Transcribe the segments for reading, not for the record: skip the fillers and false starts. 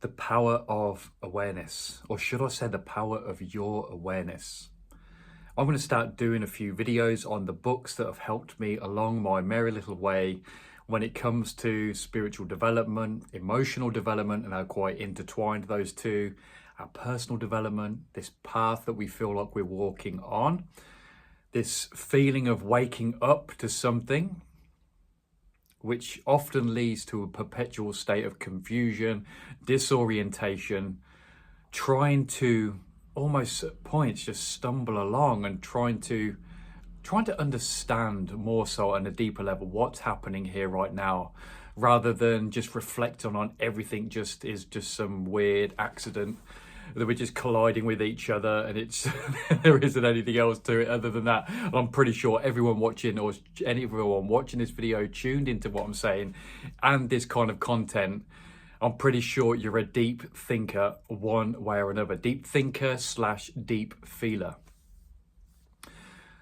The power of awareness, or should I say the power of your awareness. I'm going to start doing a few videos on the books that have helped me along my merry little way when it comes to spiritual development, emotional development, and how quite intertwined those two, our personal development, this path that we feel like we're walking on, this feeling of waking up to something, which often leads to a perpetual state of confusion, disorientation, trying to almost at points just stumble along and trying to understand more so on a deeper level what's happening here right now, rather than just reflecting on everything just is just some weird accident that we're just colliding with each other and it's there isn't anything else to it other than that. And I'm pretty sure everyone watching this video tuned into what I'm saying and this kind of content, I'm pretty sure you're a deep thinker one way or another. Deep thinker / deep feeler.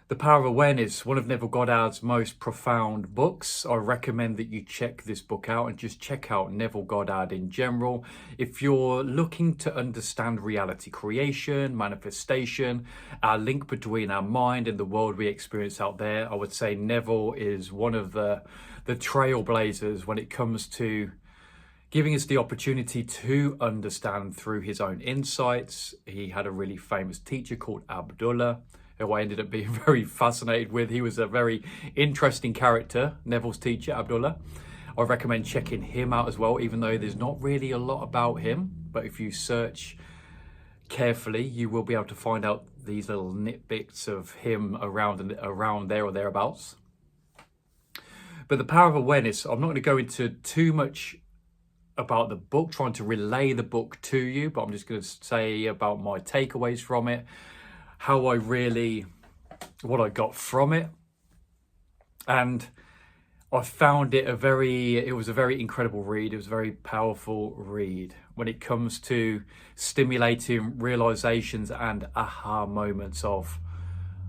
The Power of Awareness, one of Neville Goddard's most profound books. I recommend that you check this book out and just check out Neville Goddard in general. If you're looking to understand reality creation, manifestation, our link between our mind and the world we experience out there, I would say Neville is one of the trailblazers when it comes to giving us the opportunity to understand through his own insights. He had a really famous teacher called Abdullah, who I ended up being very fascinated with. He was a very interesting character, Neville's teacher, Abdullah. I recommend checking him out as well, even though there's not really a lot about him. But if you search carefully, you will be able to find out these little nitbits of him around there or thereabouts. But the Power of Awareness, I'm not going to go into too much about the book, trying to relay the book to you, but I'm just going to say about my takeaways from it, what I got from it. And I found it was a very incredible read. It was a very powerful read when it comes to stimulating realizations and aha moments of,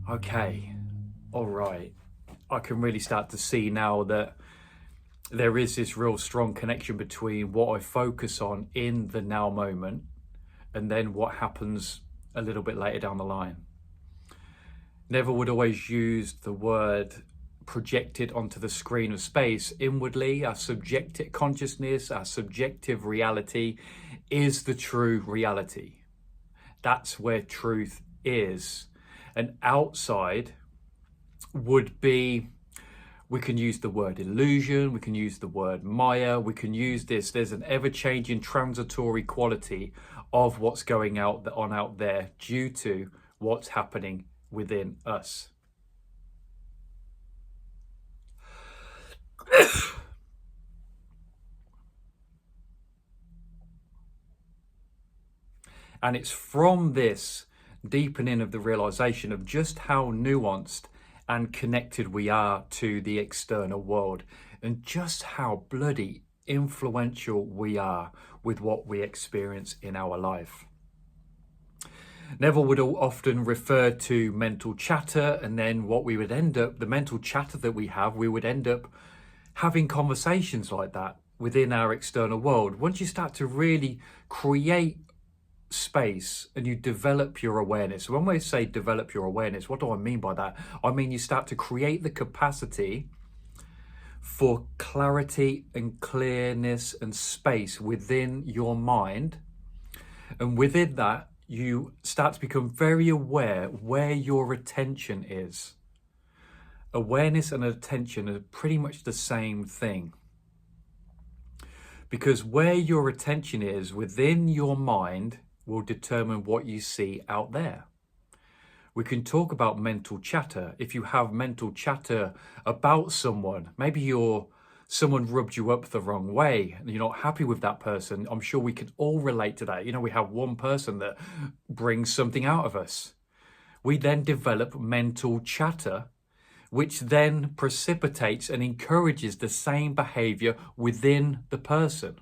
okay, all right, I can really start to see now that there is this real strong connection between what I focus on in the now moment and then what happens a little bit later down the line. Neville would always use the word projected onto the screen of space. Inwardly, our subjective consciousness, our subjective reality is the true reality. That's where truth is. And outside would be, we can use the word illusion, we can use the word Maya, we can use this. There's an ever-changing transitory quality of what's going on out there due to what's happening within us. And it's from this deepening of the realization of just how nuanced and connected we are to the external world, and just how bloody influential we are with what we experience in our life. Neville would often refer to mental chatter, and then what we would end up, the mental chatter that we would end up having conversations like that within our external world. Once you start to really create space and you develop your awareness. When we say develop your awareness, what do I mean by that? I mean you start to create the capacity for clarity and clearness and space within your mind, and within that you start to become very aware where your attention is. Awareness and attention are pretty much the same thing, because where your attention is within your mind will determine what you see out there. We can talk about mental chatter. If you have mental chatter about someone, maybe someone rubbed you up the wrong way and you're not happy with that person, I'm sure we could all relate to that. You know, we have one person that brings something out of us. We then develop mental chatter, which then precipitates and encourages the same behavior within the person.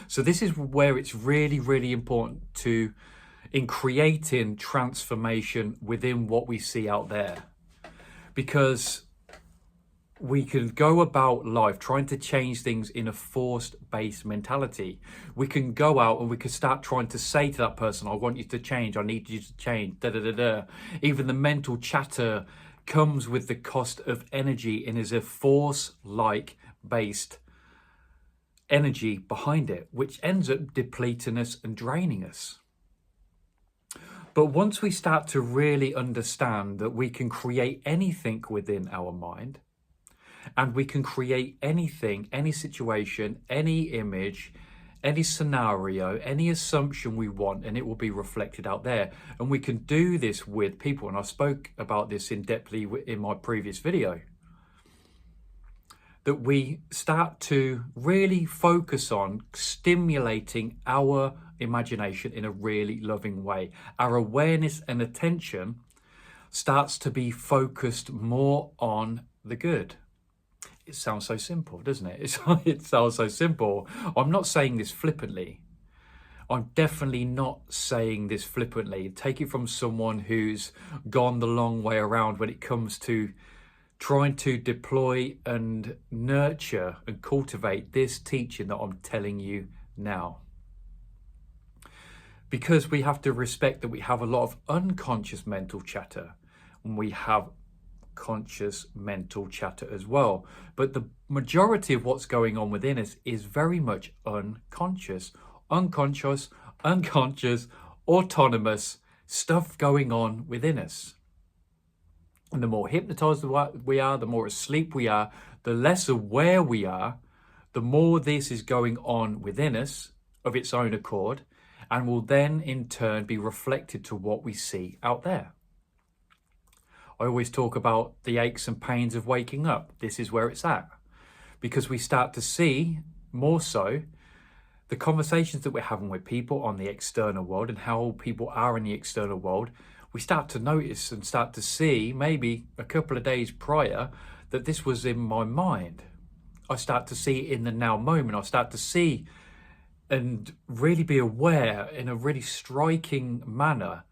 So this is where it's really, really important in creating transformation within what we see out there. Because we can go about life trying to change things in a forced-based mentality. We can go out and we can start trying to say to that person, I want you to change, I need you to change, da da da da. Even the mental chatter comes with the cost of energy and is a force-like based energy behind it, which ends up depleting us and draining us. But once we start to really understand that we can create anything within our mind, and we can create anything, any situation, any image, any scenario, any assumption we want, and it will be reflected out there. And we can do this with people. And I spoke about this in depthly in my previous video. That we start to really focus on stimulating our imagination in a really loving way. Our awareness and attention starts to be focused more on the good. It sounds so simple, doesn't it? It sounds so simple. I'm not saying this flippantly. I'm definitely not saying this flippantly. Take it from someone who's gone the long way around when it comes to trying to deploy and nurture and cultivate this teaching that I'm telling you now. Because we have to respect that we have a lot of unconscious mental chatter, and we have conscious mental chatter as well. But the majority of what's going on within us is very much unconscious, autonomous stuff going on within us. And the more hypnotized we are, the more asleep we are, the less aware we are, the more this is going on within us of its own accord, and will then in turn be reflected to what we see out there. I always talk about the aches and pains of waking up. This is where it's at. Because we start to see more so the conversations that we're having with people on the external world and how people are in the external world. We start to notice and start to see maybe a couple of days prior that this was in my mind. I start to see it in the now moment. I start to see and really be aware in a really striking manner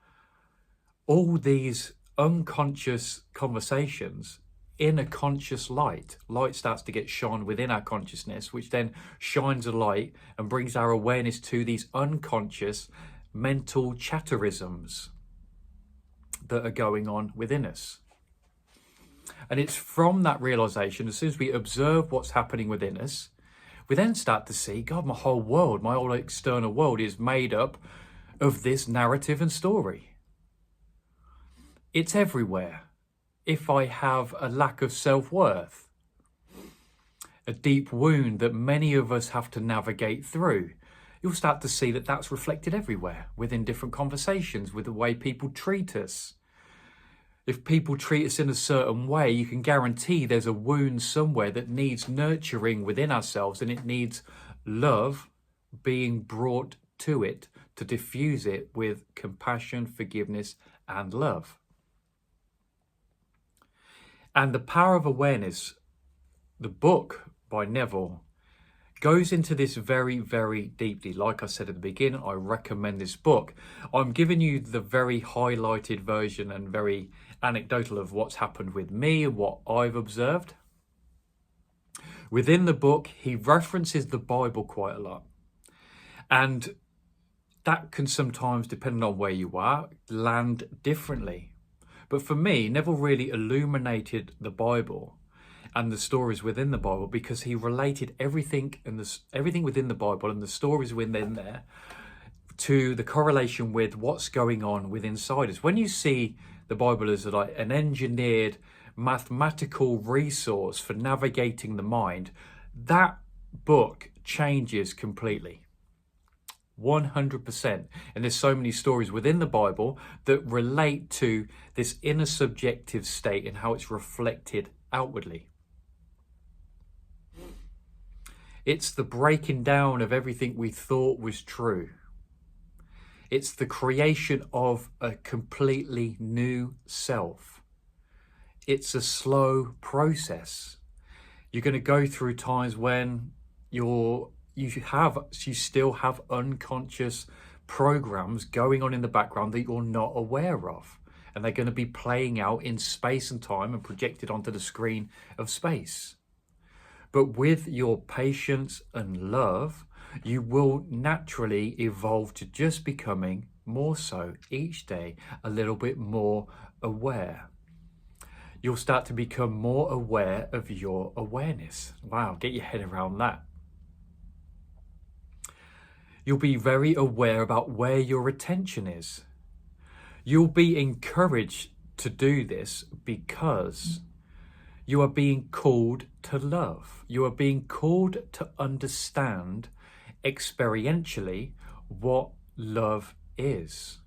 all these unconscious conversations in a conscious light. Light starts to get shone within our consciousness, which then shines a light and brings our awareness to these unconscious mental chatterisms that are going on within us. And it's from that realization, as soon as we observe what's happening within us, we then start to see, God, my whole world, my whole external world is made up of this narrative and story. It's everywhere. If I have a lack of self-worth, a deep wound that many of us have to navigate through, you'll start to see that that's reflected everywhere within different conversations, with the way people treat us. If people treat us in a certain way, you can guarantee there's a wound somewhere that needs nurturing within ourselves, and it needs love being brought to it to diffuse it with compassion, forgiveness, and love. And the power of awareness, the book by Neville, goes into this very, very deeply. Like I said at the beginning, I recommend this book. I'm giving you the very highlighted version and very anecdotal of what's happened with me and what I've observed. Within the book, he references the Bible quite a lot. And that can sometimes, depending on where you are, land differently. But for me, Neville really illuminated the Bible and the stories within the Bible, because he related everything within the Bible and the stories within there to the correlation with what's going on with inside us. When you see the Bible as like an engineered mathematical resource for navigating the mind, that book changes completely. 100%. And there's so many stories within the Bible that relate to this inner subjective state and how it's reflected outwardly. It's the breaking down of everything we thought was true. It's the creation of a completely new self. It's a slow process. You're going to go through times when you still have unconscious programs going on in the background that you're not aware of. and they're going to be playing out in space and time and projected onto the screen of space. But with your patience and love, you will naturally evolve to just becoming more so each day, a little bit more aware. You'll start to become more aware of your awareness. Wow, get your head around that. You'll be very aware about where your attention is. You'll be encouraged to do this because you are being called to love. You are being called to understand experientially what love is.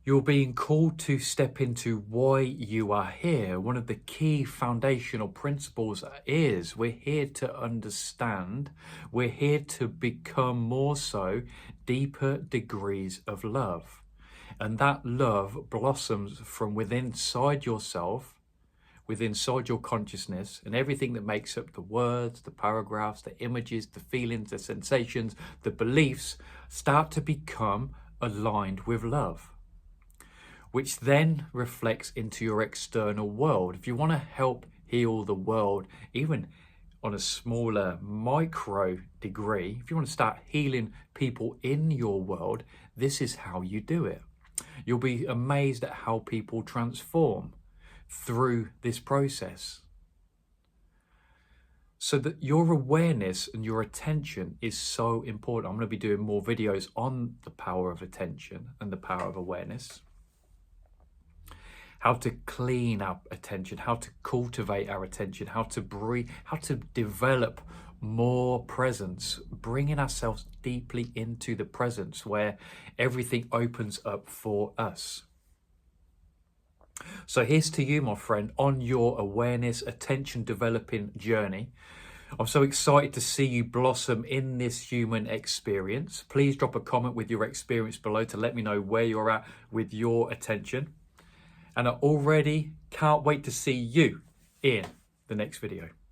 You're being called to step into why you are here. One of the key foundational principles is we're here to understand. We're here to become more so deeper degrees of love. And that love blossoms from within inside yourself, within inside your consciousness, and everything that makes up the words, the paragraphs, the images, the feelings, the sensations, the beliefs start to become aligned with love, which then reflects into your external world. If you want to help heal the world, even on a smaller micro degree, if you want to start healing people in your world, this is how you do it. You'll be amazed at how people transform through this process. So that your awareness and your attention is so important. I'm going to be doing more videos on the power of attention and the power of awareness. How to clean up attention, how to cultivate our attention, how to breathe, how to develop more presence, bringing ourselves deeply into the presence where everything opens up for us. So here's to you, my friend, on your awareness, attention developing journey. I'm so excited to see you blossom in this human experience. Please drop a comment with your experience below to let me know where you're at with your attention. And I already can't wait to see you in the next video.